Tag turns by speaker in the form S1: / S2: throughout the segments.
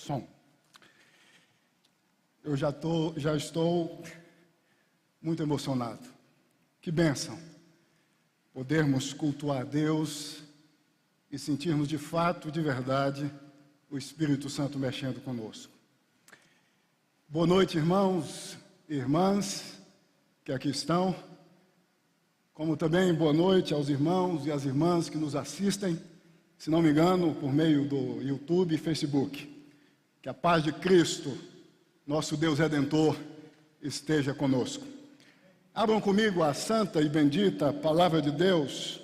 S1: Som. Eu já estou muito emocionado. Que bênção podermos cultuar a Deus e sentirmos de fato, de verdade, o Espírito Santo mexendo conosco. Boa noite, irmãos e irmãs que aqui estão, como também boa noite aos irmãos e às irmãs que nos assistem, se não me engano, por meio do YouTube e Facebook. Que a paz de Cristo, nosso Deus Redentor, esteja conosco. Abram comigo a santa e bendita Palavra de Deus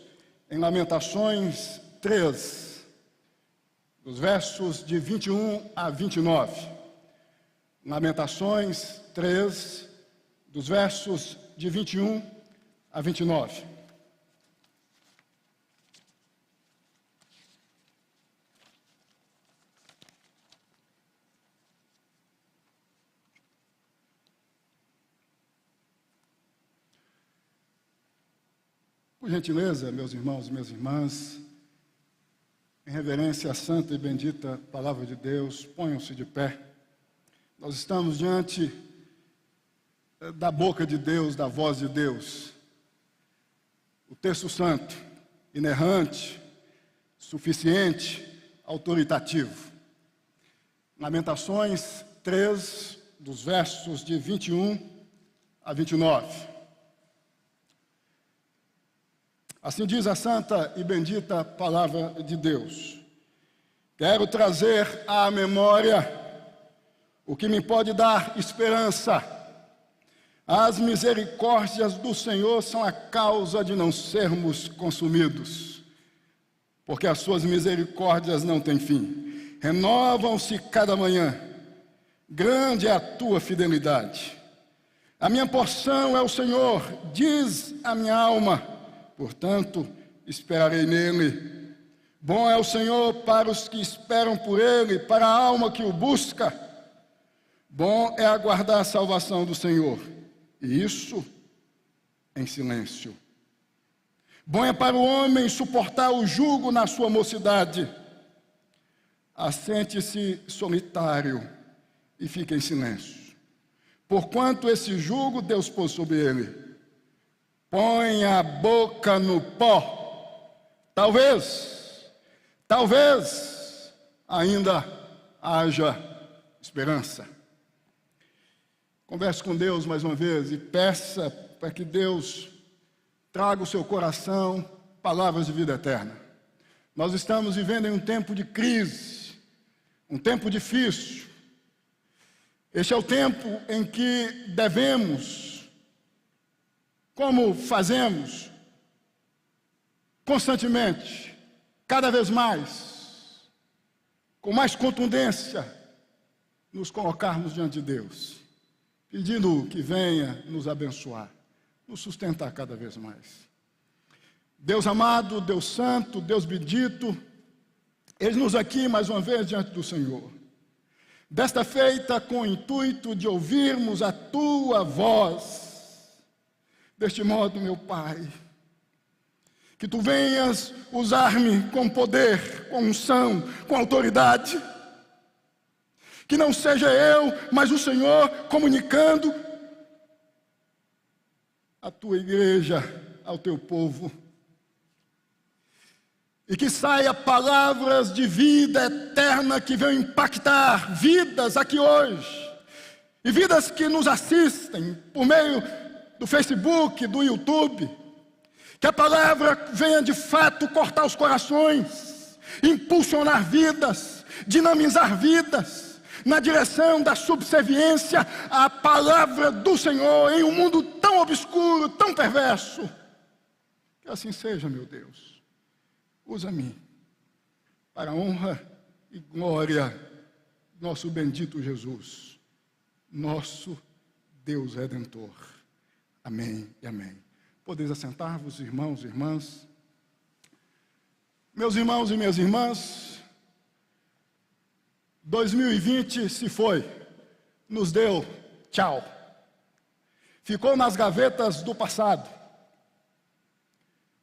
S1: em Lamentações 3, dos versos de 21 a 29. Lamentações 3, dos versos de 21 a 29. Por gentileza, meus irmãos e minhas irmãs, em reverência à santa e bendita Palavra de Deus, ponham-se de pé. Nós estamos diante da boca de Deus, da voz de Deus. O texto santo, inerrante, suficiente, autoritativo. Lamentações 3, dos versos de 21 a 29. Assim diz a santa e bendita Palavra de Deus. Quero trazer à memória o que me pode dar esperança. As misericórdias do Senhor são a causa de não sermos consumidos, porque as suas misericórdias não têm fim. Renovam-se cada manhã. Grande é a tua fidelidade. A minha porção é o Senhor, diz a minha alma. Portanto, esperarei nele. Bom é o Senhor para os que esperam por ele, para a alma que o busca. Bom é aguardar a salvação do Senhor, e isso em silêncio. Bom é para o homem suportar o jugo na sua mocidade. Assente-se solitário e fique em silêncio. Porquanto esse jugo Deus pôs sobre ele. Põe a boca no pó. Talvez ainda haja esperança. Converse com Deus mais uma vez e peça para que Deus traga ao seu coração palavras de vida eterna. Nós estamos vivendo em um tempo de crise, um tempo difícil. Este é o tempo em que devemos, como fazemos constantemente, cada vez mais, com mais contundência, nos colocarmos diante de Deus, pedindo que venha nos abençoar, nos sustentar cada vez mais. Deus amado, Deus santo, Deus bendito, eis-nos aqui mais uma vez diante do Senhor. Desta feita com o intuito de ouvirmos a tua voz. Deste modo, meu Pai, que tu venhas usar-me com poder, com unção, com autoridade. Que não seja eu, mas o Senhor comunicando à tua igreja, ao teu povo. E que saia palavras de vida eterna que venham impactar vidas aqui hoje. E vidas que nos assistem por meio do Facebook, do YouTube. Que a palavra venha de fato cortar os corações, impulsionar vidas, dinamizar vidas, na direção da subserviência à palavra do Senhor, em um mundo tão obscuro, tão perverso. Que assim seja, meu Deus. Usa-me para a honra e glória do nosso bendito Jesus, nosso Deus Redentor. Amém e amém. Podeis assentar-vos, irmãos e irmãs. Meus irmãos e minhas irmãs, 2020 se foi, nos deu tchau. Ficou nas gavetas do passado,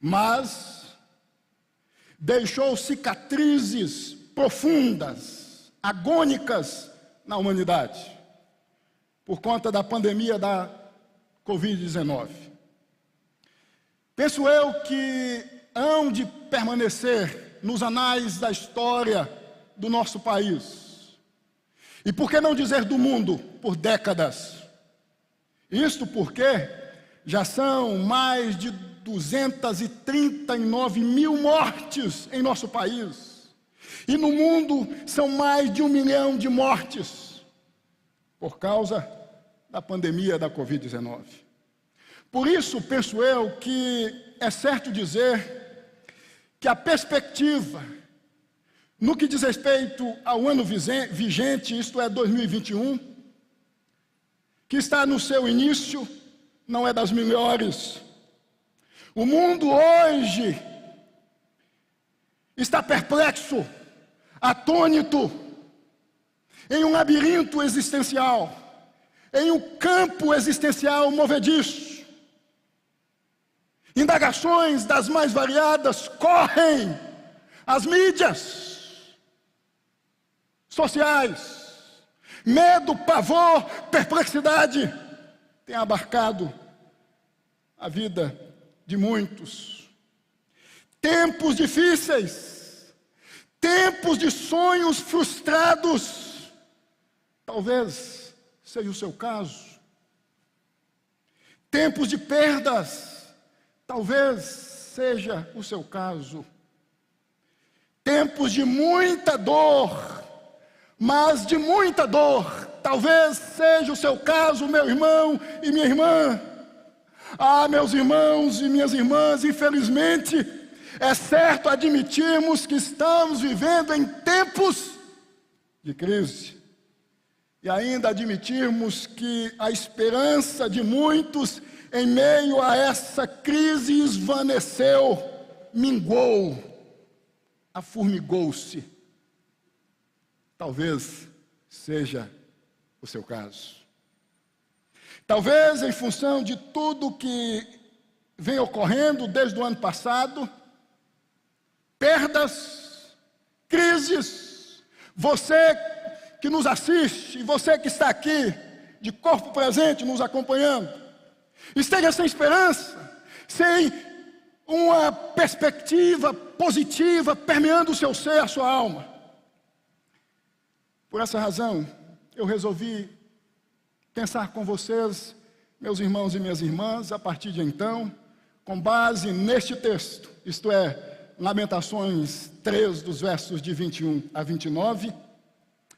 S1: mas deixou cicatrizes profundas agônicas na humanidade, por conta da pandemia da Covid-19. Penso eu que hão de permanecer nos anais da história do nosso país, e por que não dizer do mundo, por décadas. Isto porque já são mais de 239 mil mortes em nosso país, e no mundo são mais de 1 milhão de mortes por causa da pandemia da Covid-19. Por isso, penso eu que é certo dizer que a perspectiva, no que diz respeito ao ano vigente, isto é, 2021, que está no seu início, não é das melhores. O mundo hoje está perplexo, atônito, em um labirinto existencial, em um campo existencial movediço. Indagações das mais variadas correm às mídias sociais. Medo, pavor, perplexidade têm abarcado a vida de muitos. Tempos difíceis, tempos de sonhos frustrados, talvez seja o seu caso. Tempos de perdas, talvez seja o seu caso. Tempos de muita dor, mas de muita dor, talvez seja o seu caso, meu irmão e minha irmã. Ah, meus irmãos e minhas irmãs, infelizmente, é certo admitirmos que estamos vivendo em tempos de crise. E ainda admitirmos que a esperança de muitos em meio a essa crise esvaneceu, minguou, aformigou-se. Talvez seja o seu caso. Talvez em função de tudo que vem ocorrendo desde o ano passado, perdas, crises, você que nos assiste, e você que está aqui, de corpo presente, nos acompanhando, esteja sem esperança, sem uma perspectiva positiva permeando o seu ser, a sua alma. Por essa razão, eu resolvi pensar com vocês, meus irmãos e minhas irmãs, a partir de então, com base neste texto, isto é, Lamentações 3, dos versos de 21 a 29,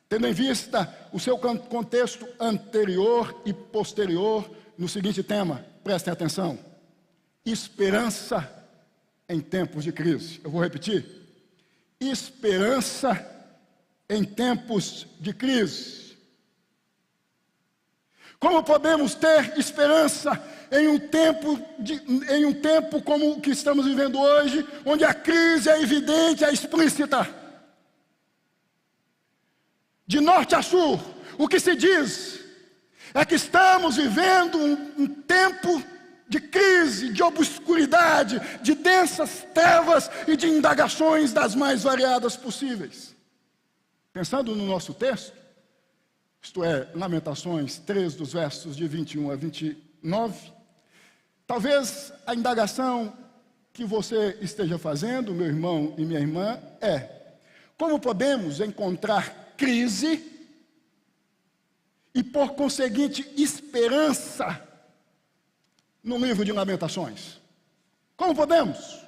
S1: tendo em vista o seu contexto anterior e posterior no seguinte tema, prestem atenção: esperança em tempos de crise. Eu vou repetir: esperança em tempos de crise. Como podemos ter esperança em um tempo como o que estamos vivendo hoje, onde a crise é evidente, é explícita? De norte a sul, o que se diz é que estamos vivendo um tempo de crise, de obscuridade, de densas trevas e de indagações das mais variadas possíveis. Pensando no nosso texto, isto é, Lamentações 3, dos versos de 21 a 29, talvez a indagação que você esteja fazendo, meu irmão e minha irmã, é: como podemos encontrar crise e, por conseguinte, esperança no livro de Lamentações? Como podemos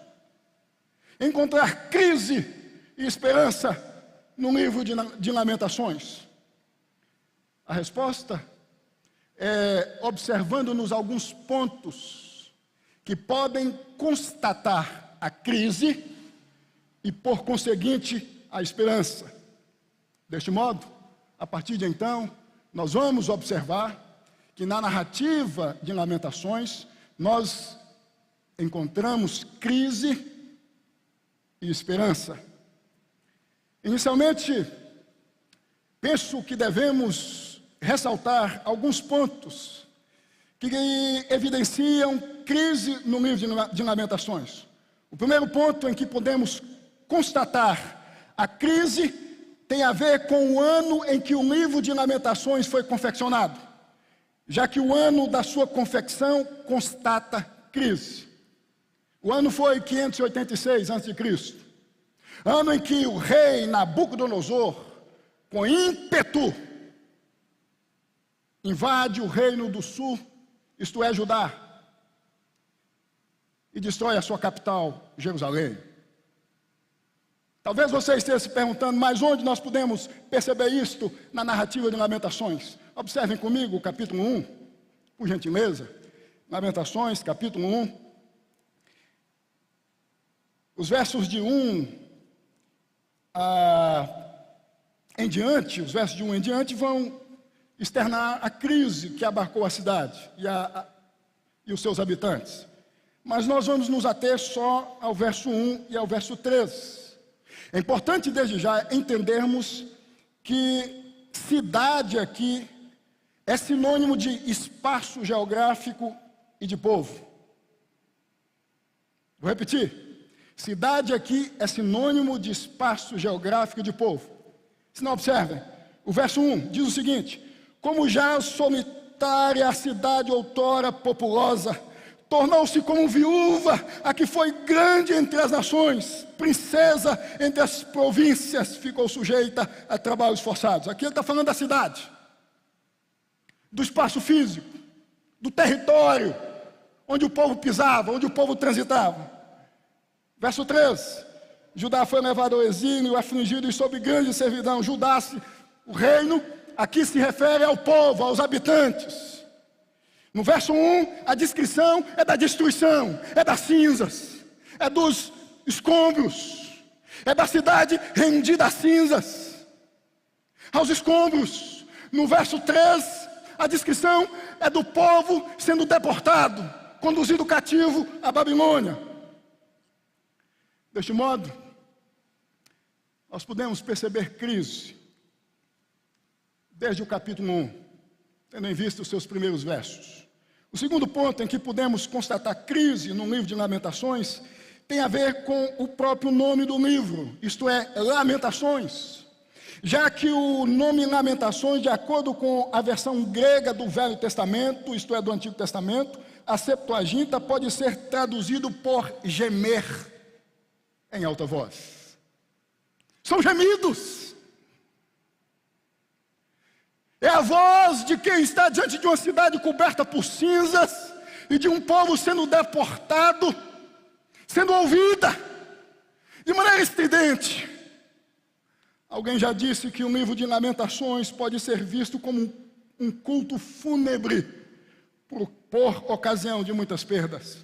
S1: encontrar crise e esperança no livro de Lamentações? A resposta é observando-nos alguns pontos que podem constatar a crise e, por conseguinte, a esperança. Deste modo, a partir de então, nós vamos observar que na narrativa de Lamentações, nós encontramos crise e esperança. Inicialmente, penso que devemos ressaltar alguns pontos que evidenciam crise no livro de Lamentações. O primeiro ponto em que podemos constatar a crise tem a ver com o ano em que o livro de Lamentações foi confeccionado, já que o ano da sua confecção constata crise. O ano foi 586 a.C., ano em que o rei Nabucodonosor, com ímpeto, invade o reino do sul, isto é, Judá, e destrói a sua capital, Jerusalém. Talvez você esteja se perguntando, mas onde nós podemos perceber isto na narrativa de Lamentações? Observem comigo o capítulo 1, por gentileza. Lamentações, capítulo 1. Os versos de 1 em diante, os versos de 1 em diante vão externar a crise que abarcou a cidade e os seus habitantes. Mas nós vamos nos ater só ao verso 1 e ao verso 3. É importante desde já entendermos que cidade aqui é sinônimo de espaço geográfico e de povo. Vou repetir. Cidade aqui é sinônimo de espaço geográfico e de povo. Se não observem, o verso 1 diz o seguinte: como já solitária a cidade outrora populosa, tornou-se como viúva, a que foi grande entre as nações, princesa entre as províncias, ficou sujeita a trabalhos forçados. Aqui ele está falando da cidade, do espaço físico, do território, onde o povo pisava, onde o povo transitava. Verso 3, Judá foi levado ao exílio, afligido e sob grande servidão. Judá, o reino, aqui se refere ao povo, aos habitantes. No verso 1, a descrição é da destruição, é das cinzas, é dos escombros, é da cidade rendida às cinzas, aos escombros. No verso 3, a descrição é do povo sendo deportado, conduzido cativo à Babilônia. Deste modo, nós podemos perceber crise desde o capítulo 1, tendo em vista os seus primeiros versos. O segundo ponto em que podemos constatar crise no livro de Lamentações tem a ver com o próprio nome do livro, isto é, Lamentações. Já que o nome Lamentações, de acordo com a versão grega do Velho Testamento, isto é, do Antigo Testamento, a Septuaginta pode ser traduzido por gemer em alta voz. São gemidos. É a voz de quem está diante de uma cidade coberta por cinzas e de um povo sendo deportado, sendo ouvida de maneira estridente. Alguém já disse que o livro de Lamentações pode ser visto como um culto fúnebre por ocasião de muitas perdas.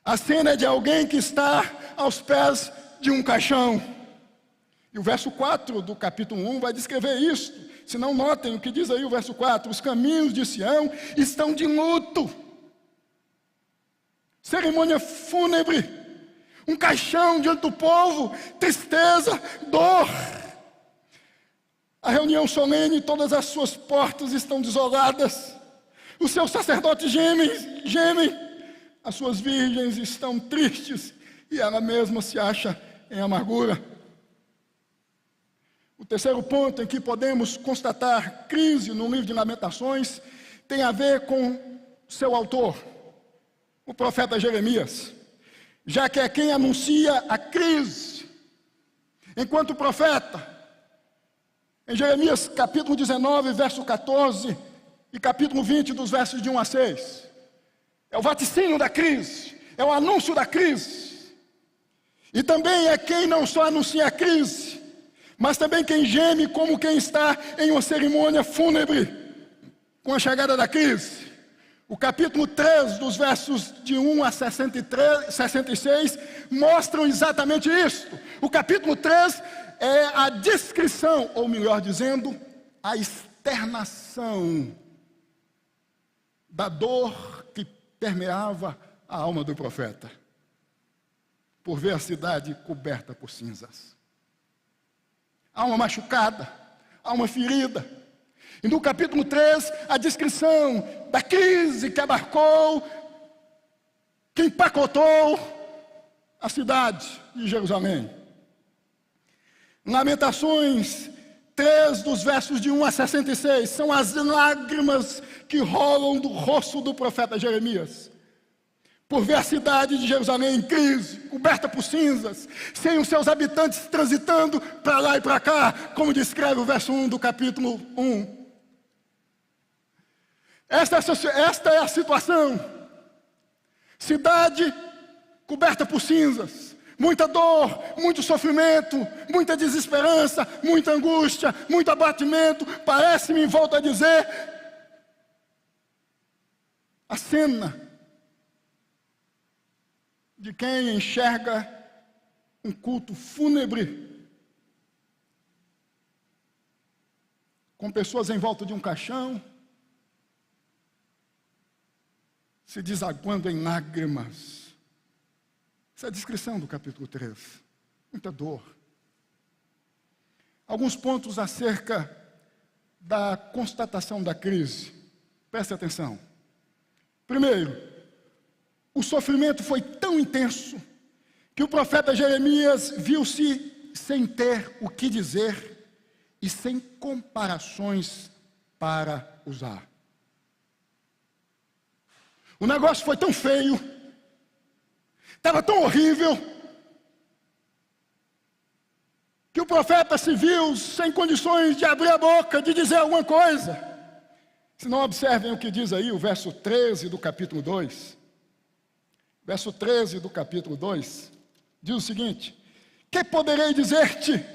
S1: A cena é de alguém que está aos pés de um caixão. E o verso 4 do capítulo 1 vai descrever isso. Se não, notem o que diz aí o verso 4. Os caminhos de Sião estão de luto. Cerimônia fúnebre. Um caixão diante do povo. Tristeza, dor. A reunião solene, todas as suas portas estão desoladas. Os seus sacerdotes gemem. As suas virgens estão tristes. E ela mesma se acha em amargura. O terceiro ponto em que podemos constatar crise no livro de Lamentações tem a ver com seu autor, o profeta Jeremias, já que é quem anuncia a crise. Enquanto profeta, em Jeremias capítulo 19, verso 14 e capítulo 20, dos versos de 1 a 6, é o vaticínio da crise, é o anúncio da crise. E também é quem não só anuncia a crise, mas também quem geme como quem está em uma cerimônia fúnebre com a chegada da crise. O capítulo 3, dos versos de 1 a 66, mostram exatamente isso. O capítulo 3 é a descrição, ou melhor dizendo, a externação da dor que permeava a alma do profeta, por ver a cidade coberta por cinzas. Alma machucada, alma ferida. E no capítulo 3, a descrição da crise que abarcou, que empacotou a cidade de Jerusalém. Lamentações 3, dos versos de 1 a 66, são as lágrimas que rolam do rosto do profeta Jeremias, por ver a cidade de Jerusalém em crise, coberta por cinzas, sem os seus habitantes transitando para lá e para cá, como descreve o verso 1 do capítulo 1. Esta é a situação. Cidade coberta por cinzas, muita dor, muito sofrimento, muita desesperança, muita angústia, muito abatimento. Parece-me, volto a dizer, a cena de quem enxerga um culto fúnebre, com pessoas em volta de um caixão, se desaguando em lágrimas. Essa é a descrição do capítulo 3. Muita dor. Alguns pontos acerca da constatação da crise. Preste atenção. Primeiro, o sofrimento foi tão intenso que o profeta Jeremias viu-se sem ter o que dizer e sem comparações para usar. O negócio foi tão feio, estava tão horrível, que o profeta se viu sem condições de abrir a boca, de dizer alguma coisa. Se não, observem o que diz aí o verso 13 do capítulo 2. Verso 13 do capítulo 2, diz o seguinte: que poderei dizer-te?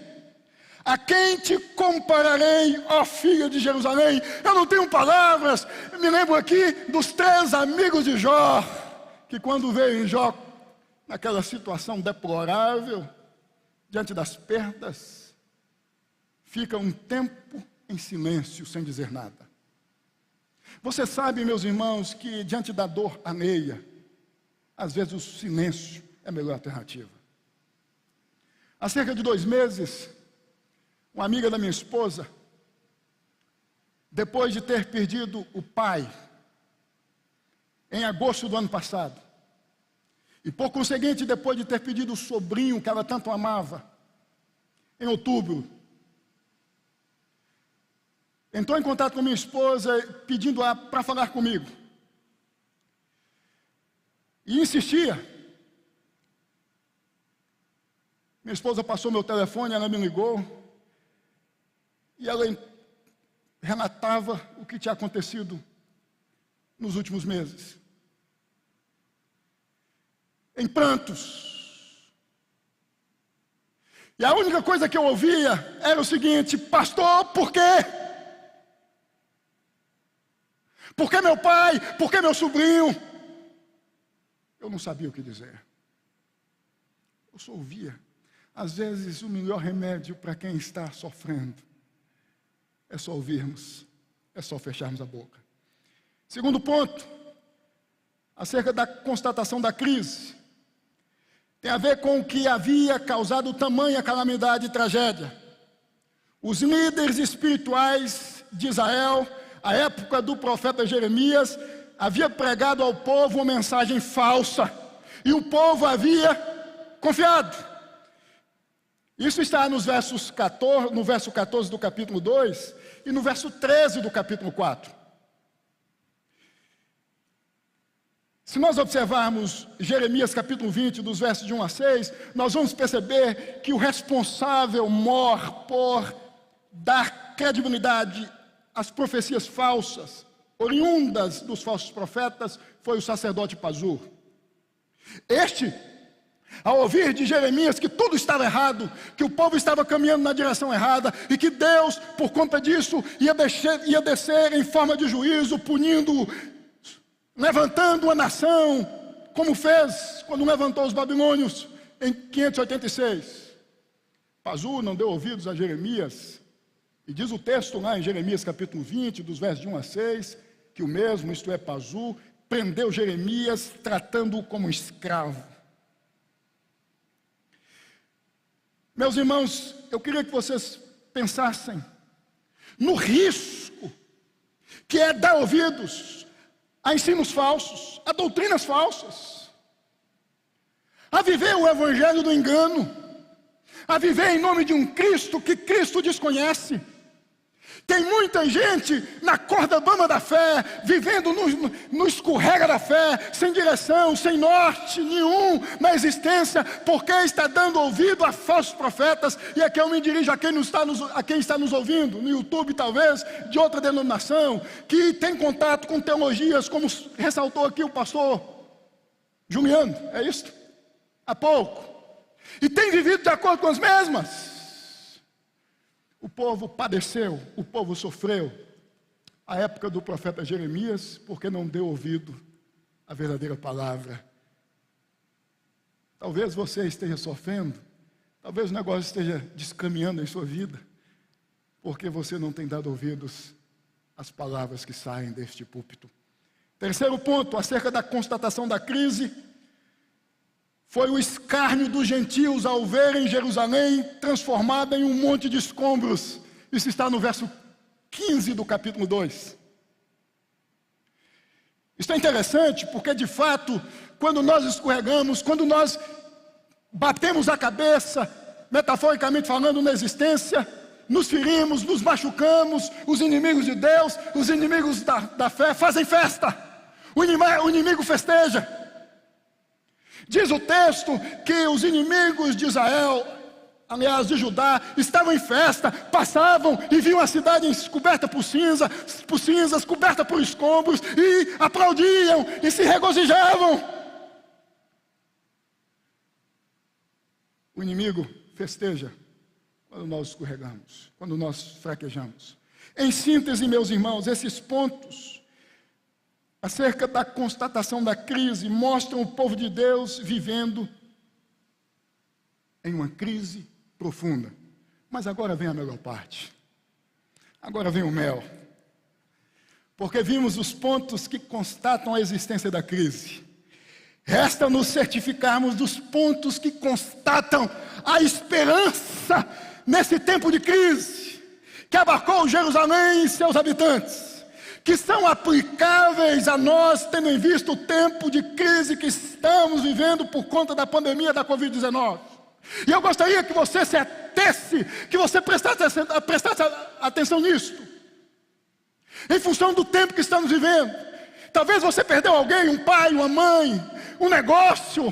S1: A quem te compararei, ó filha de Jerusalém? Eu não tenho palavras. Me lembro aqui dos 3 amigos de Jó, que quando veio em Jó, naquela situação deplorável, diante das perdas, fica um tempo em silêncio, sem dizer nada. Você sabe, meus irmãos, que diante da dor alheia, às vezes o silêncio é a melhor alternativa. Há cerca de 2 meses, uma amiga da minha esposa, depois de ter perdido o pai, em agosto do ano passado, e por conseguinte, depois de ter perdido o sobrinho que ela tanto amava, em outubro, entrou em contato com minha esposa, pedindo-a para falar comigo. E insistia. Minha esposa passou meu telefone, ela me ligou, e ela relatava o que tinha acontecido nos últimos meses. Em prantos. E a única coisa que eu ouvia era o seguinte: pastor, por quê? Por que meu pai? Por que meu sobrinho? Eu não sabia o que dizer. Eu só ouvia. Às vezes o melhor remédio para quem está sofrendo é só ouvirmos, é só fecharmos a boca. Segundo ponto, acerca da constatação da crise, tem a ver com o que havia causado tamanha calamidade e tragédia. Os líderes espirituais de Israel, à época do profeta Jeremias, havia pregado ao povo uma mensagem falsa, e o povo havia confiado. Isso está no verso 14 do capítulo 2 e no verso 13 do capítulo 4. Se nós observarmos Jeremias capítulo 20, dos versos de 1 a 6, nós vamos perceber que o responsável mor por dar credibilidade às profecias falsas, oriundas dos falsos profetas, foi o sacerdote Pazur. Este, ao ouvir de Jeremias que tudo estava errado, que o povo estava caminhando na direção errada, e que Deus, por conta disso, ia descer em forma de juízo, punindo, levantando a nação, como fez quando levantou os babilônios em 586. Pazur não deu ouvidos a Jeremias, e diz o texto lá em Jeremias capítulo 20, dos versos de 1 a 6, que o mesmo, isto é, Pazur, prendeu Jeremias, tratando-o como escravo. Meus irmãos, eu queria que vocês pensassem no risco que é dar ouvidos a ensinos falsos, a doutrinas falsas, a viver o evangelho do engano, a viver em nome de um Cristo que Cristo desconhece. Tem muita gente na corda bamba da fé, vivendo no escorrega da fé, sem direção, sem norte nenhum na existência, porque está dando ouvido a falsos profetas. E aqui eu me dirijo a quem está nos ouvindo, no YouTube talvez, de outra denominação, que tem contato com teologias, como ressaltou aqui o pastor Juliano, é isso? Há pouco. E tem vivido de acordo com as mesmas. O povo padeceu, o povo sofreu a época do profeta Jeremias, porque não deu ouvido à verdadeira palavra. Talvez você esteja sofrendo, talvez o negócio esteja descaminhando em sua vida, porque você não tem dado ouvidos às palavras que saem deste púlpito. Terceiro ponto, acerca da constatação da crise, foi o escárnio dos gentios ao verem Jerusalém transformada em um monte de escombros. Isso está no verso 15 do capítulo 2. Isso é interessante porque, de fato, quando nós escorregamos, quando nós batemos a cabeça, metaforicamente falando, na existência, nos ferimos, nos machucamos, os inimigos de Deus, os inimigos da fé fazem festa. O inimigo festeja. Diz o texto que os inimigos de Israel, aliás de Judá, estavam em festa, passavam e viam a cidade coberta por cinzas, coberta por escombros, e aplaudiam e se regozijavam. O inimigo festeja quando nós escorregamos, quando nós fraquejamos. Em síntese, meus irmãos, esses pontos acerca da constatação da crise mostram o povo de Deus vivendo em uma crise profunda. Mas agora vem a melhor parte. Agora vem o mel. Porque vimos os pontos que constatam a existência da crise. Resta nos certificarmos dos pontos que constatam a esperança nesse tempo de crise, que abarcou Jerusalém e seus habitantes, que são aplicáveis a nós, tendo em vista o tempo de crise que estamos vivendo por conta da pandemia da Covid-19. E eu gostaria que você se atesse, que você prestasse atenção nisso, em função do tempo que estamos vivendo. Talvez você perdeu alguém, um pai, uma mãe, um negócio,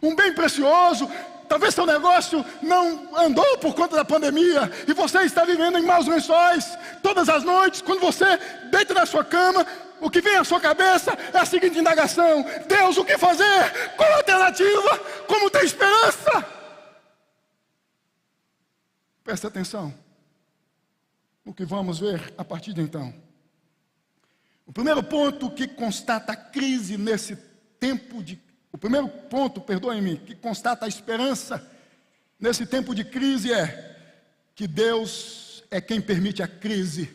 S1: um bem precioso. Talvez seu negócio não andou por conta da pandemia e você está vivendo em maus lençóis. Todas as noites, quando você deita na sua cama, o que vem à sua cabeça é a seguinte indagação: Deus, o que fazer? Qual a alternativa? Como ter esperança? Presta atenção no que vamos ver a partir de então. O primeiro ponto que constata a crise nesse tempo de O primeiro ponto, perdoe-me, que constata a esperança nesse tempo de crise é que Deus é quem permite a crise.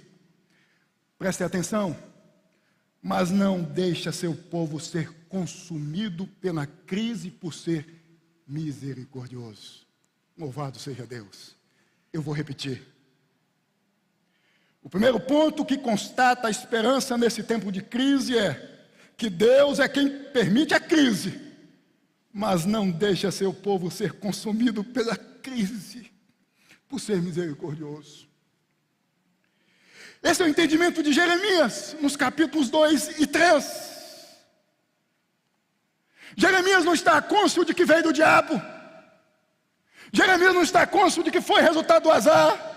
S1: Preste atenção, mas não deixa seu povo ser consumido pela crise por ser misericordioso. Louvado seja Deus. Eu vou repetir. O primeiro ponto que constata a esperança nesse tempo de crise é que Deus é quem permite a crise, mas não deixa seu povo ser consumido pela crise, por ser misericordioso. Esse é o entendimento de Jeremias, nos capítulos 2 e 3. Jeremias não está cônscio de que veio do diabo. Jeremias não está cônscio de que foi resultado do azar.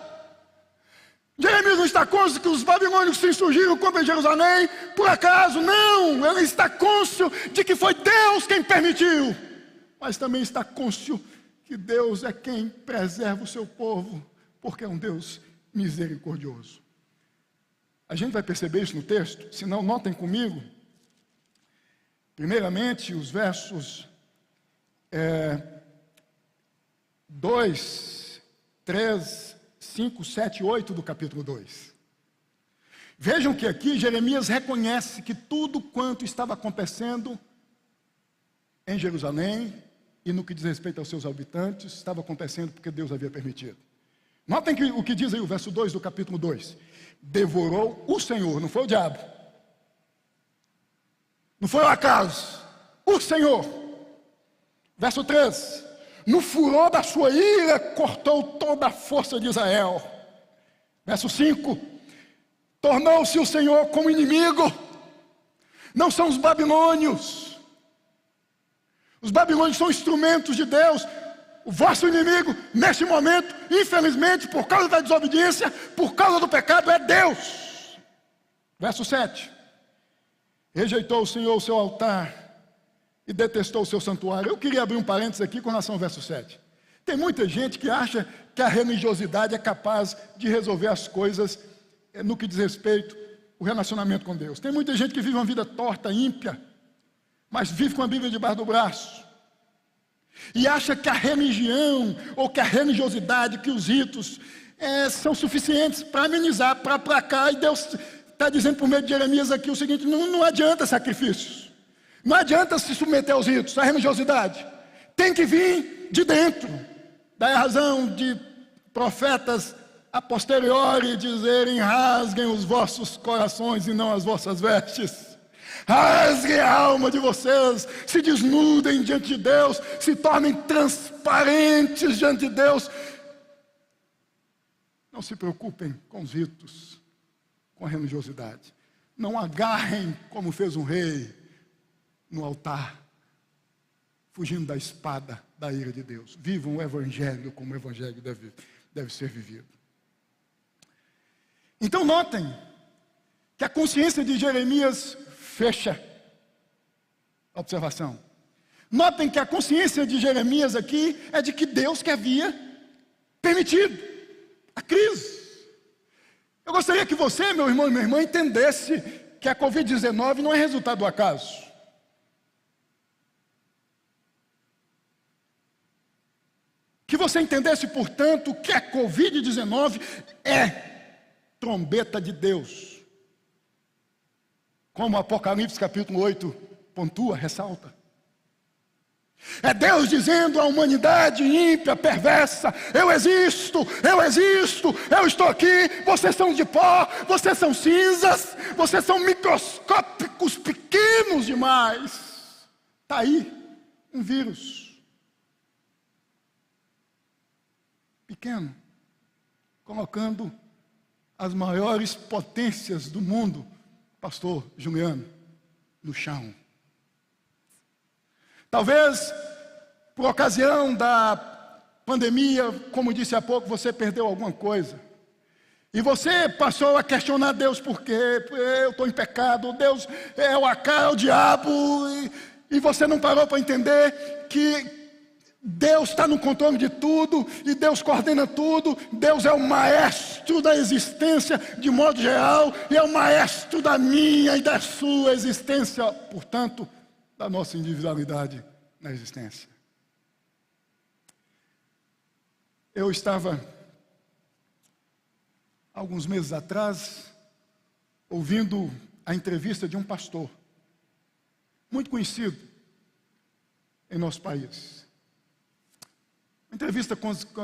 S1: Jeremias não está cônscio que os babilônios se insurgiram contra Jerusalém por acaso. Não, ele está cônscio de que foi Deus quem permitiu. Mas também está cônscio que Deus é quem preserva o seu povo, porque é um Deus misericordioso. A gente vai perceber isso no texto, se não, notem comigo. Primeiramente, os versos 2, 3, 5, 7 e 8 do capítulo 2. Vejam que aqui Jeremias reconhece que tudo quanto estava acontecendo em Jerusalém e no que diz respeito aos seus habitantes estava acontecendo porque Deus havia permitido. Notem o que diz aí o verso 2 do capítulo 2. Devorou o Senhor, não foi o diabo, não foi o acaso, o Senhor. Verso 3. no furor da sua ira, cortou toda a força de Israel. Verso 5, tornou-se o Senhor como inimigo. Não são os babilônios. Os babilônios são instrumentos de Deus. O vosso inimigo, neste momento, infelizmente, por causa da desobediência, por causa do pecado, é Deus. Verso 7. Rejeitou o Senhor o seu altar e detestou o seu santuário. Eu queria abrir um parênteses aqui com relação ao verso 7. Tem muita gente que acha que a religiosidade é capaz de resolver as coisas no que diz respeito ao relacionamento com Deus. Tem muita gente que vive uma vida torta, ímpia, mas vive com a Bíblia debaixo do braço. E acha que a religião, ou que a religiosidade, que os ritos são suficientes para amenizar, para aplacar. E Deus está dizendo por meio de Jeremias aqui o seguinte: não adianta sacrifícios. Não adianta se submeter aos ritos, à religiosidade. Tem que vir de dentro. Daí a razão de profetas a posteriori dizerem: rasguem os vossos corações e não as vossas vestes. Rasguem a alma de vocês, se desnudem diante de Deus, se tornem transparentes diante de Deus. Não se preocupem com os ritos, com a religiosidade. Não agarrem como fez um rei no altar, fugindo da espada da ira de Deus. Vivam o Evangelho como o Evangelho deve ser vivido. Então notem que a consciência de Jeremias fecha a observação. Notem que a consciência de Jeremias aqui é de que Deus que havia permitido a crise. Eu gostaria que você, meu irmão e minha irmã, entendesse que a Covid-19 não é resultado do acaso. Que você entendesse, portanto, que a Covid-19 é trombeta de Deus. Como o Apocalipse capítulo 8 pontua, ressalta. É Deus dizendo à humanidade ímpia, perversa: eu existo, eu estou aqui, vocês são de pó, vocês são cinzas, vocês são microscópicos, pequenos demais. Está aí um vírus. Pequeno, colocando as maiores potências do mundo, pastor Juliano, no chão. Talvez, por ocasião da pandemia, como disse há pouco, você perdeu alguma coisa. E você passou a questionar Deus: por quê? Eu estou em pecado, Deus é o acaso, é o diabo. E você não parou para entender que Deus está no controle de tudo, e Deus coordena tudo. Deus é o maestro da existência de modo geral, e é o maestro da minha e da sua existência, portanto, da nossa individualidade na existência. Eu estava, alguns meses atrás, ouvindo a entrevista de um pastor, muito conhecido em nosso país. Entrevista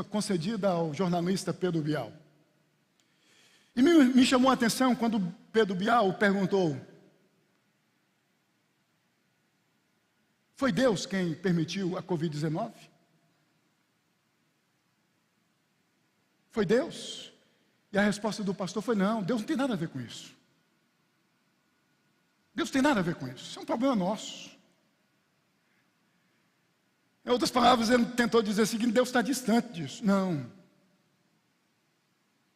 S1: concedida ao jornalista Pedro Bial. E me chamou a atenção quando Pedro Bial perguntou: foi Deus quem permitiu a Covid-19? Foi Deus? E a resposta do pastor foi: não, Deus não tem nada a ver com isso. Deus não tem nada a ver com isso. Isso é um problema nosso. Em outras palavras, ele tentou dizer o seguinte: Deus está distante disso. Não.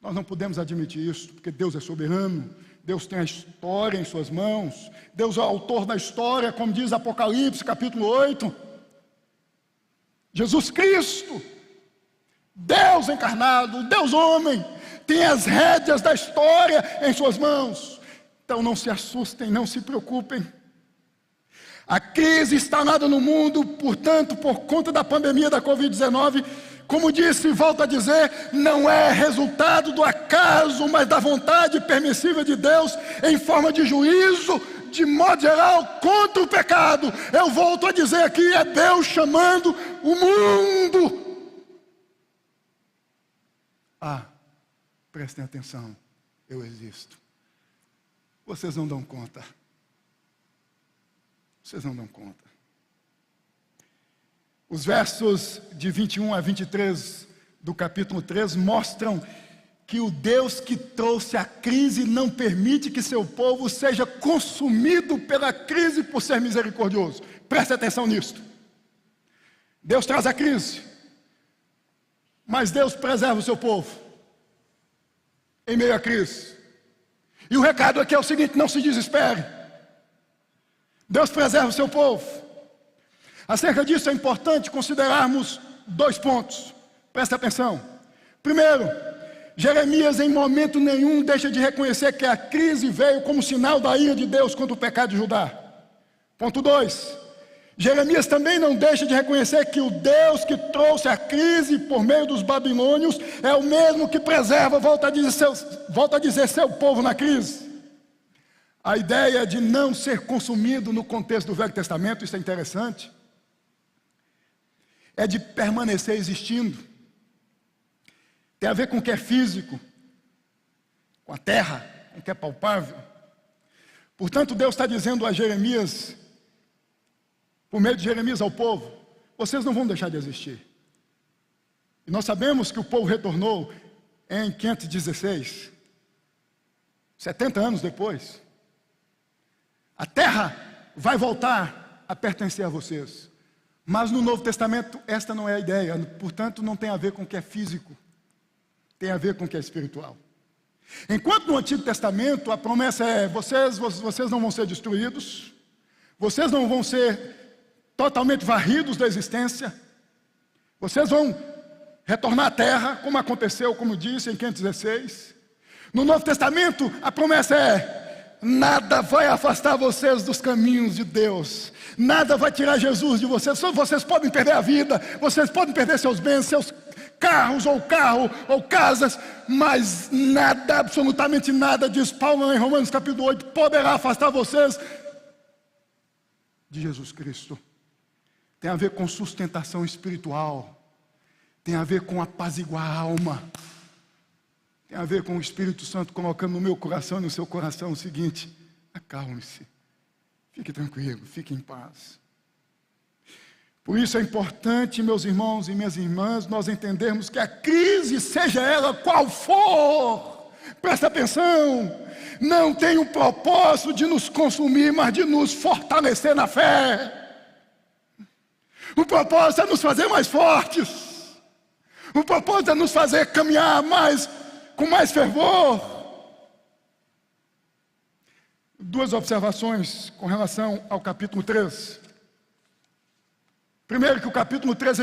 S1: Nós não podemos admitir isso, porque Deus é soberano. Deus tem a história em suas mãos. Deus é o autor da história, como diz Apocalipse, capítulo 8. Jesus Cristo, Deus encarnado, Deus homem, tem as rédeas da história em suas mãos. Então não se assustem, não se preocupem. A crise instalada no mundo, portanto, por conta da pandemia da Covid-19, como disse e volto a dizer, não é resultado do acaso, mas da vontade permissiva de Deus, em forma de juízo, de modo geral, contra o pecado. Eu volto a dizer aqui, é Deus chamando o mundo. Prestem atenção, eu existo. Vocês não dão conta. Vocês não dão conta. Os versos de 21 a 23 do capítulo 3 mostram que o Deus que trouxe a crise não permite que seu povo seja consumido pela crise por ser misericordioso. Preste atenção nisto. Deus traz a crise, mas Deus preserva o seu povo em meio à crise. E o recado aqui é o seguinte: não se desespere. Deus preserva o seu povo. Acerca disso é importante considerarmos 2 pontos. Presta atenção. Primeiro, Jeremias em momento nenhum deixa de reconhecer que a crise veio como sinal da ira de Deus contra o pecado de Judá. Ponto 2. Jeremias também não deixa de reconhecer que o Deus que trouxe a crise por meio dos babilônios é o mesmo que preserva, volta a dizer, seu povo na crise. A ideia de não ser consumido no contexto do Velho Testamento, isso é interessante, é de permanecer existindo. Tem a ver com o que é físico, com a terra, com o que é palpável. Portanto, Deus está dizendo a Jeremias, por meio de Jeremias ao povo: vocês não vão deixar de existir. E nós sabemos que o povo retornou em 516, 70 anos depois. A terra vai voltar a pertencer a vocês. Mas no Novo Testamento esta não é a ideia. Portanto, não tem a ver com o que é físico, tem a ver com o que é espiritual. Enquanto no Antigo Testamento a promessa é: vocês não vão ser destruídos, vocês não vão ser totalmente varridos da existência, vocês vão retornar à terra, como aconteceu, como disse em 516. No Novo Testamento a promessa é: nada vai afastar vocês dos caminhos de Deus, nada vai tirar Jesus de vocês. Vocês podem perder a vida, vocês podem perder seus bens, seus carros ou casas, mas nada, absolutamente nada, diz Paulo em Romanos capítulo 8, poderá afastar vocês de Jesus Cristo. Tem a ver com sustentação espiritual, tem a ver com apaziguar a alma, tem a ver com o Espírito Santo colocando no meu coração e no seu coração o seguinte: acalme-se, fique tranquilo, fique em paz. Por isso é importante, meus irmãos e minhas irmãs, nós entendermos que a crise, seja ela qual for, presta atenção, não tem o propósito de nos consumir, mas de nos fortalecer na fé. O propósito é nos fazer mais fortes. O propósito é nos fazer caminhar com mais fervor. 2 observações com relação ao capítulo 3. Primeiro, que o capítulo 3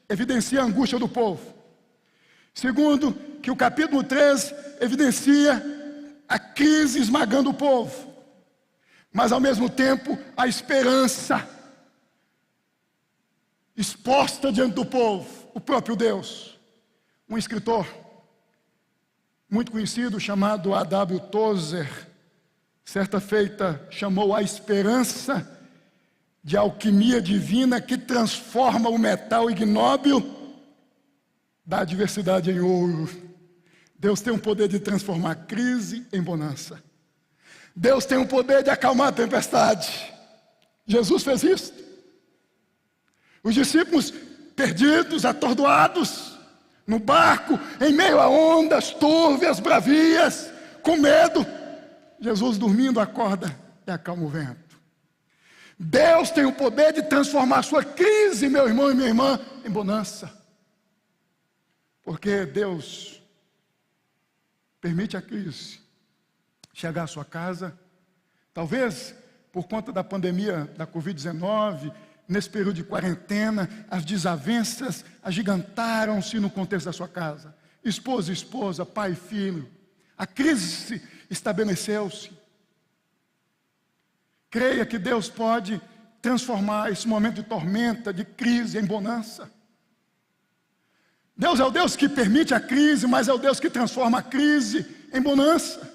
S1: evidencia a angústia do povo. Segundo, que o capítulo 3 evidencia a crise esmagando o povo, mas ao mesmo tempo a esperança exposta diante do povo, o próprio Deus. Um escritor muito conhecido chamado A.W. Tozer, certa feita, chamou a esperança de alquimia divina que transforma o metal ignóbil da adversidade em ouro. Deus tem o poder de transformar a crise em bonança. Deus tem o poder de acalmar a tempestade. Jesus fez isso. Os discípulos perdidos, atordoados, no barco, em meio a ondas turvas, bravias, com medo, Jesus dormindo acorda e acalma o vento. Deus tem o poder de transformar a sua crise, meu irmão e minha irmã, em bonança. Porque Deus permite a crise chegar à sua casa, talvez por conta da pandemia da Covid-19, nesse período de quarentena, as desavenças agigantaram-se no contexto da sua casa. Esposa e esposa, pai e filho. A crise estabeleceu-se. Creia que Deus pode transformar esse momento de tormenta, de crise, em bonança. Deus é o Deus que permite a crise, mas é o Deus que transforma a crise em bonança.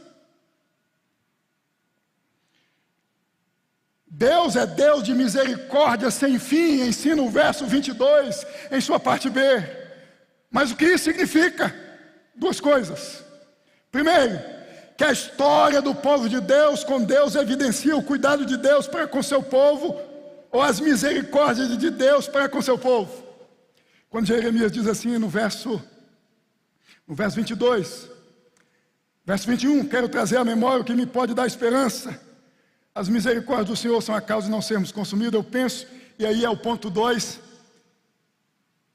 S1: Deus é Deus de misericórdia sem fim, ensina o verso 22 em sua parte B. Mas o que isso significa? 2 coisas. Primeiro, que a história do povo de Deus com Deus evidencia o cuidado de Deus para com seu povo ou as misericórdias de Deus para com seu povo. Quando Jeremias diz assim no verso 22, verso 21, quero trazer à memória o que me pode dar esperança. As misericórdias do Senhor são a causa de não sermos consumidos, eu penso, e aí é o ponto 2,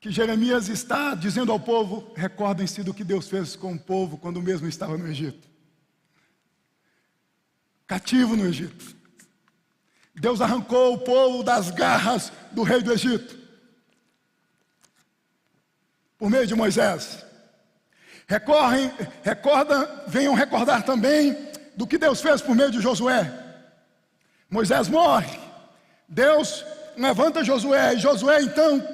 S1: que Jeremias está dizendo ao povo, recordem-se do que Deus fez com o povo quando mesmo estava no Egito. Cativo no Egito. Deus arrancou o povo das garras do rei do Egito, por meio de Moisés. Venham recordar também do que Deus fez por meio de Josué. Moisés morre, Deus levanta Josué, e Josué então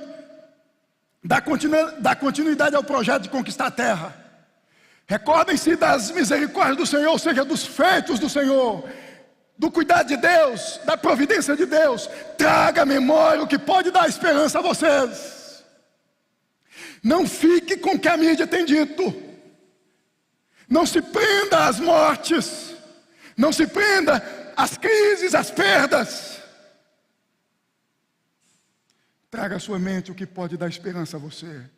S1: dá continuidade ao projeto de conquistar a terra. Recordem-se das misericórdias do Senhor, ou seja, dos feitos do Senhor, do cuidado de Deus, da providência de Deus. Traga à memória o que pode dar esperança a vocês. Não fique com o que a mídia tem dito. Não se prenda às mortes. Não se prenda às crises, às perdas. Traga à sua mente o que pode dar esperança a você.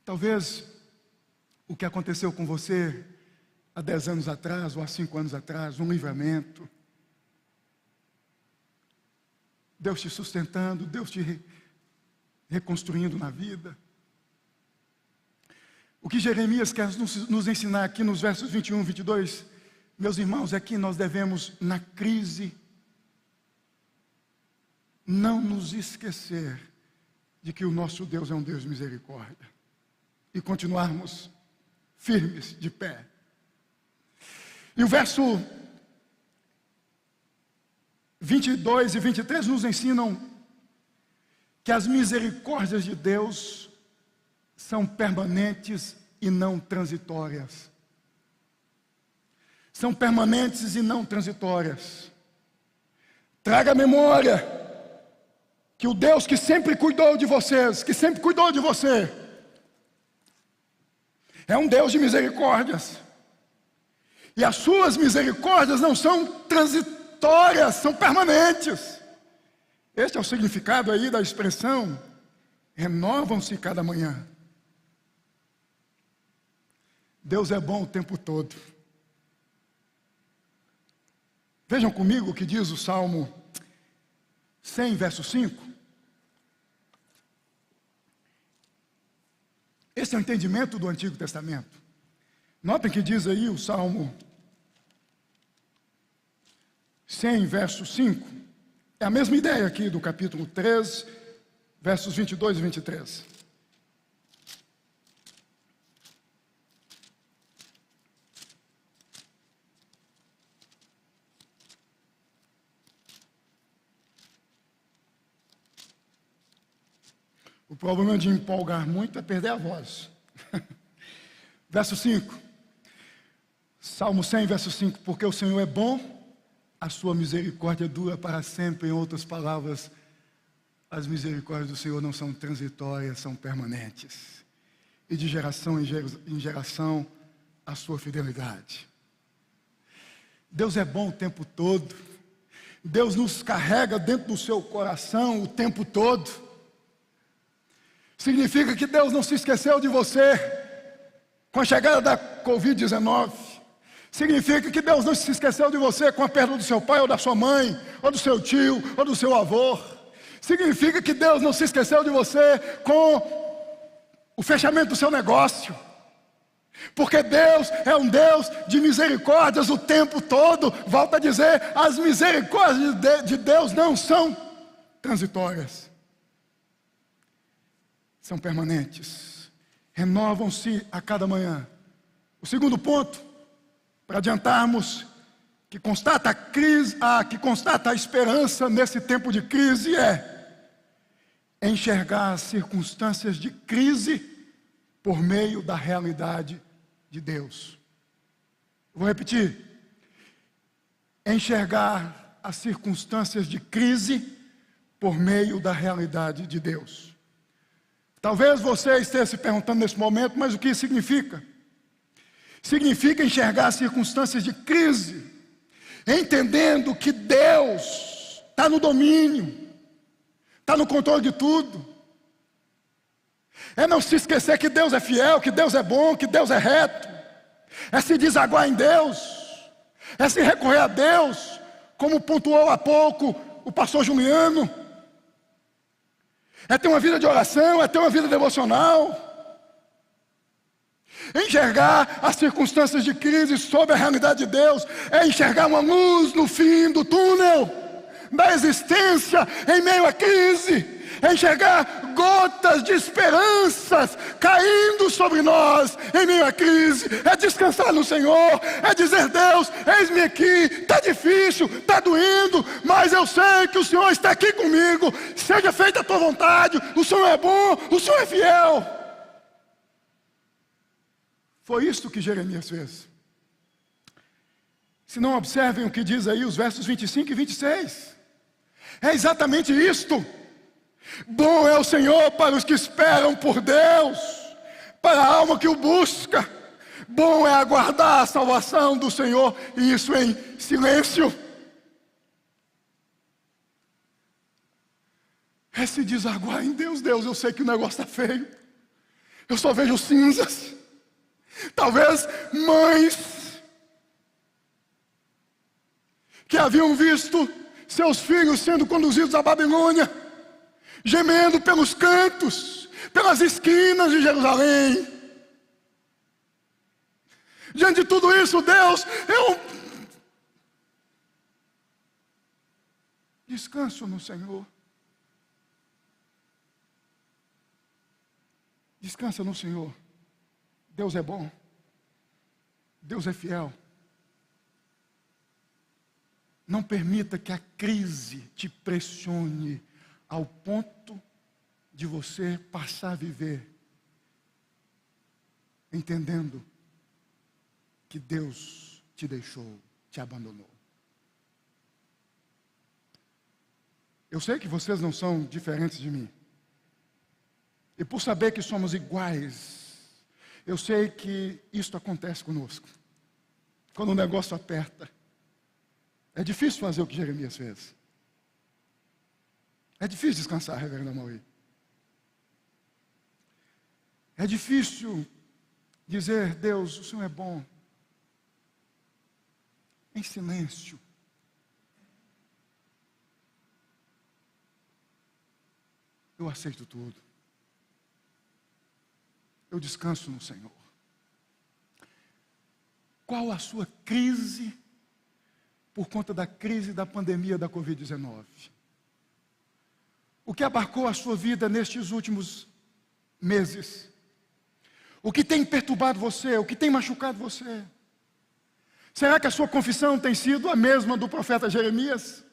S1: Talvez o que aconteceu com você há 10 anos atrás, ou há 5 anos atrás, um livramento. Deus te sustentando, Deus te reconstruindo na vida. O que Jeremias quer nos ensinar aqui nos versos 21 e 22, meus irmãos, é que nós devemos, na crise, não nos esquecer de que o nosso Deus é um Deus de misericórdia. E continuarmos firmes, de pé. E o verso 22 e 23 nos ensinam que as misericórdias de Deus são permanentes e não transitórias. São permanentes e não transitórias. Traga à memória que o Deus que sempre cuidou de vocês, que sempre cuidou de você, é um Deus de misericórdias. E as suas misericórdias não são transitórias, são permanentes. Este é o significado aí da expressão, renovam-se cada manhã. Deus é bom o tempo todo. Vejam comigo o que diz o Salmo 100, verso 5. Esse é o entendimento do Antigo Testamento. Notem que diz aí o Salmo 100, verso 5. É a mesma ideia aqui do capítulo 3, versos 22 e 23. O problema de empolgar muito é perder a voz. Verso 5. Salmo 100, verso 5. Porque o Senhor é bom, a sua misericórdia dura para sempre. Em outras palavras, as misericórdias do Senhor não são transitórias, são permanentes. E de geração em geração, a sua fidelidade. Deus é bom o tempo todo. Deus nos carrega dentro do seu coração o tempo todo. Significa que Deus não se esqueceu de você com a chegada da Covid-19. Significa que Deus não se esqueceu de você com a perda do seu pai, ou da sua mãe, ou do seu tio, ou do seu avô. Significa que Deus não se esqueceu de você com o fechamento do seu negócio. Porque Deus é um Deus de misericórdias o tempo todo. Volto a dizer, as misericórdias de Deus não são transitórias. São permanentes, renovam-se a cada manhã. O segundo ponto, para adiantarmos, que constata a esperança nesse tempo de crise, é enxergar as circunstâncias de crise por meio da realidade de Deus. Vou repetir, enxergar as circunstâncias de crise por meio da realidade de Deus. Talvez você esteja se perguntando nesse momento, mas o que significa? Significa enxergar as circunstâncias de crise, entendendo que Deus está no domínio, está no controle de tudo. É não se esquecer que Deus é fiel, que Deus é bom, que Deus é reto. É se desaguar em Deus, é se recorrer a Deus, como pontuou há pouco o pastor Juliano. É ter uma vida de oração, é ter uma vida devocional. Enxergar as circunstâncias de crise sob a realidade de Deus, é enxergar uma luz no fim do túnel da existência em meio à crise. É enxergar gotas de esperanças caindo sobre nós em meio à crise. É descansar no Senhor, é dizer: Deus, eis-me aqui, está difícil, está doendo, mas eu sei que o Senhor está aqui comigo. Seja feita a tua vontade, o Senhor é bom, o Senhor é fiel. Foi isso que Jeremias fez. Se não, observem o que diz aí os versos 25 e 26. É exatamente isto. Bom é o Senhor para os que esperam por Deus, para a alma que o busca. Bom é aguardar a salvação do Senhor, e isso em silêncio. É se desaguar em Deus. Deus, eu sei que o negócio está feio, eu só vejo cinzas. Talvez mães que haviam visto seus filhos sendo conduzidos à Babilônia, gemendo pelos cantos, pelas esquinas de Jerusalém. Diante de tudo isso, Deus, eu descanso no Senhor. Descansa no Senhor. Deus é bom, Deus é fiel. Não permita que a crise te pressione ao ponto de você passar a viver entendendo que Deus te deixou, te abandonou. Eu sei que vocês não são diferentes de mim, e por saber que somos iguais, eu sei que isto acontece conosco. Quando o negócio aperta, é difícil fazer o que Jeremias fez. É difícil descansar, reverendo Amaury. É difícil dizer: Deus, o Senhor é bom, em silêncio. Eu aceito tudo. Eu descanso no Senhor. Qual a sua crise por conta da crise da pandemia da Covid-19? O que abarcou a sua vida nestes últimos meses? O que tem perturbado você? O que tem machucado você? Será que a sua confissão tem sido a mesma do profeta Jeremias?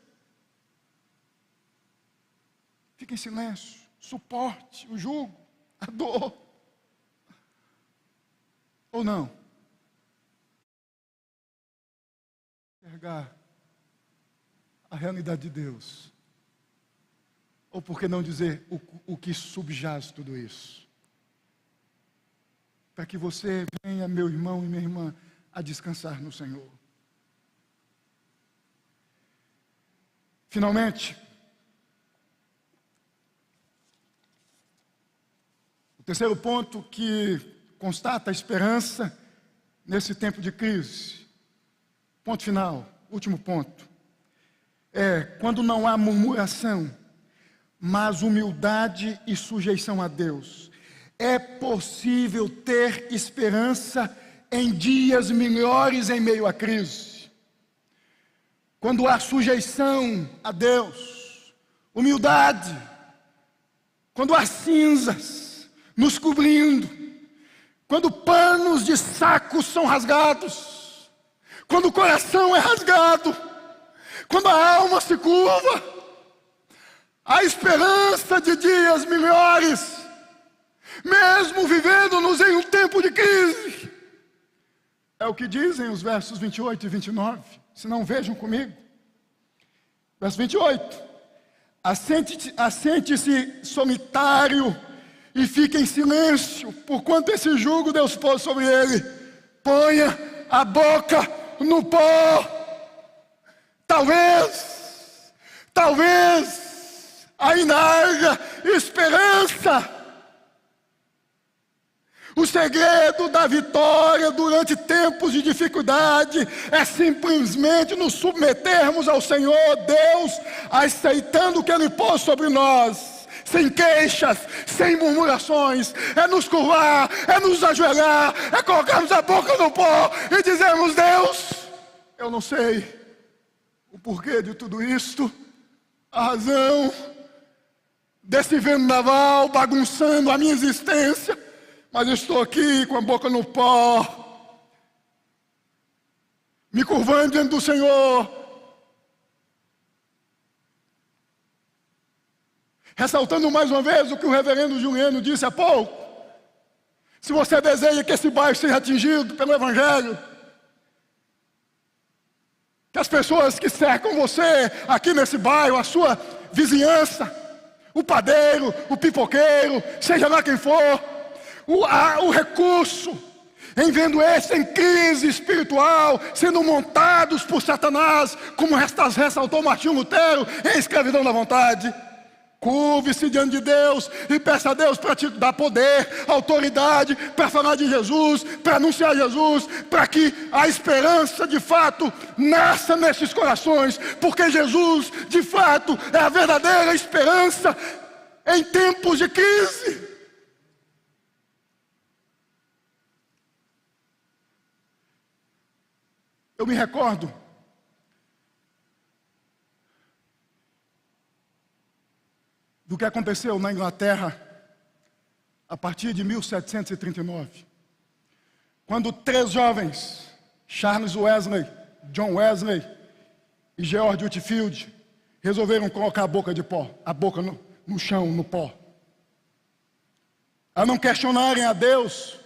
S1: Fique em silêncio, suporte o jugo, a dor. Ou não? Enxergar a realidade de Deus. Ou por que não dizer o que subjaz tudo isso? Para que você venha, meu irmão e minha irmã, a descansar no Senhor. Finalmente, o terceiro ponto que constata a esperança nesse tempo de crise. Ponto final, último ponto. É quando não há murmuração, mas humildade e sujeição a Deus. É possível ter esperança em dias melhores em meio à crise. Quando há sujeição a Deus, humildade, quando há cinzas nos cobrindo, quando panos de saco são rasgados, quando o coração é rasgado, quando a alma se curva, a esperança de dias melhores, mesmo vivendo-nos em um tempo de crise. É o que dizem os versos 28 e 29, se não vejam comigo. Verso 28, assente-se solitário e fique em silêncio, porquanto esse jugo Deus pôs sobre ele. Ponha a boca no pó. Talvez Talvez ainda haja esperança. O segredo da vitória durante tempos de dificuldade é simplesmente nos submetermos ao Senhor Deus, aceitando o que Ele pôs sobre nós, sem queixas, sem murmurações. É nos curvar, é nos ajoelhar, é colocarmos a boca no pó e dizermos: Deus, eu não sei o porquê de tudo isto, a razão desse vendaval bagunçando a minha existência, mas eu estou aqui com a boca no pó, me curvando diante do Senhor, ressaltando mais uma vez o que o reverendo Juliano disse há pouco. Se você deseja que esse bairro seja atingido pelo Evangelho, que as pessoas que cercam você aqui nesse bairro, a sua vizinhança, o padeiro, o pipoqueiro, seja lá quem for, o recurso, em vendo esse em crise espiritual, sendo montados por Satanás, como ressaltou Martinho Lutero, em escravidão da vontade. Curve-se diante de Deus e peça a Deus para te dar poder, autoridade, para falar de Jesus, para anunciar Jesus, para que a esperança de fato nasça nesses corações, porque Jesus de fato é a verdadeira esperança em tempos de crise. Eu me recordo do que aconteceu na Inglaterra a partir de 1739, quando 3 jovens, Charles Wesley, John Wesley e George Whitefield, resolveram colocar a boca no chão, no pó, a não questionarem a Deus,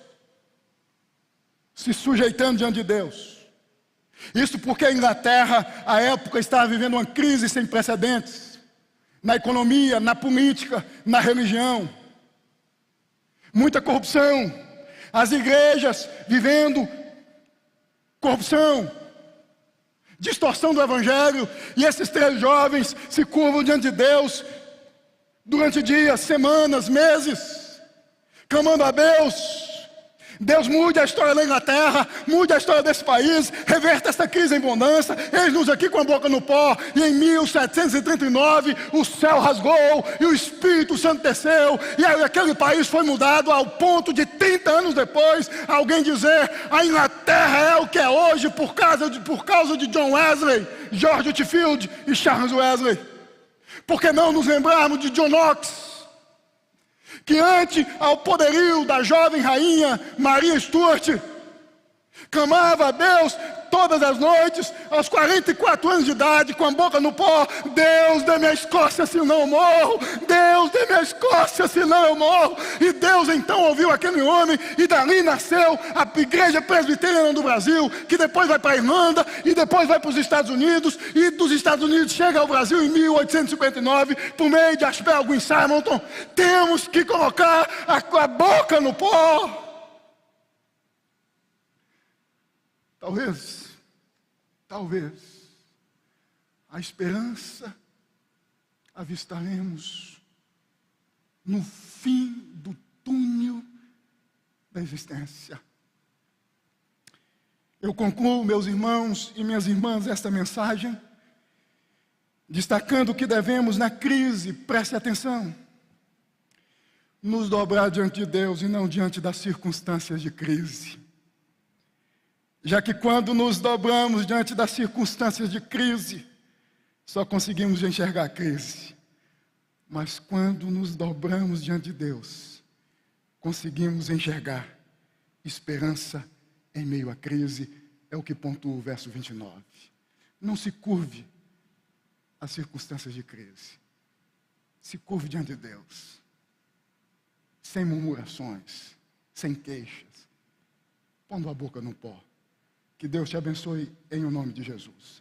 S1: se sujeitando diante de Deus. Isso porque a Inglaterra, à época, estava vivendo uma crise sem precedentes, na economia, na política, na religião. Muita corrupção, as igrejas vivendo corrupção, distorção do Evangelho, e esses 3 jovens se curvam diante de Deus durante dias, semanas, meses, clamando a Deus. Deus mude a história da Inglaterra, mude a história desse país, reverta essa crise em bonança. Eis-nos aqui com a boca no pó. E em 1739 o céu rasgou e o Espírito Santo desceu, e aquele país foi mudado ao ponto de 30 anos depois alguém dizer: a Inglaterra é o que é hoje por causa de John Wesley, George Whitefield e Charles Wesley. Por que não nos lembrarmos de John Knox, que ante ao poderio da jovem rainha Maria Stuart, clamava a Deus todas as noites, aos 44 anos de idade, com a boca no pó: Deus, dê-me a Escócia, senão eu morro. Deus, dê-me a Escócia, senão eu morro. E Deus então ouviu aquele homem, e dali nasceu a Igreja Presbiteriana do Brasil, que depois vai para a Irlanda, e depois vai para os Estados Unidos, e dos Estados Unidos chega ao Brasil em 1859, por meio de Aspergo e Simonton. Temos que colocar a boca no pó. Talvez, a esperança avistaremos no fim do túnel da existência. Eu concluo, meus irmãos e minhas irmãs, esta mensagem, destacando que devemos, na crise, preste atenção, nos dobrar diante de Deus e não diante das circunstâncias de crise. Já que quando nos dobramos diante das circunstâncias de crise, só conseguimos enxergar a crise. Mas quando nos dobramos diante de Deus, conseguimos enxergar esperança em meio à crise. É o que pontua o verso 29. Não se curve às circunstâncias de crise. Se curve diante de Deus, sem murmurações, sem queixas, pondo a boca no pó. Que Deus te abençoe em o nome de Jesus.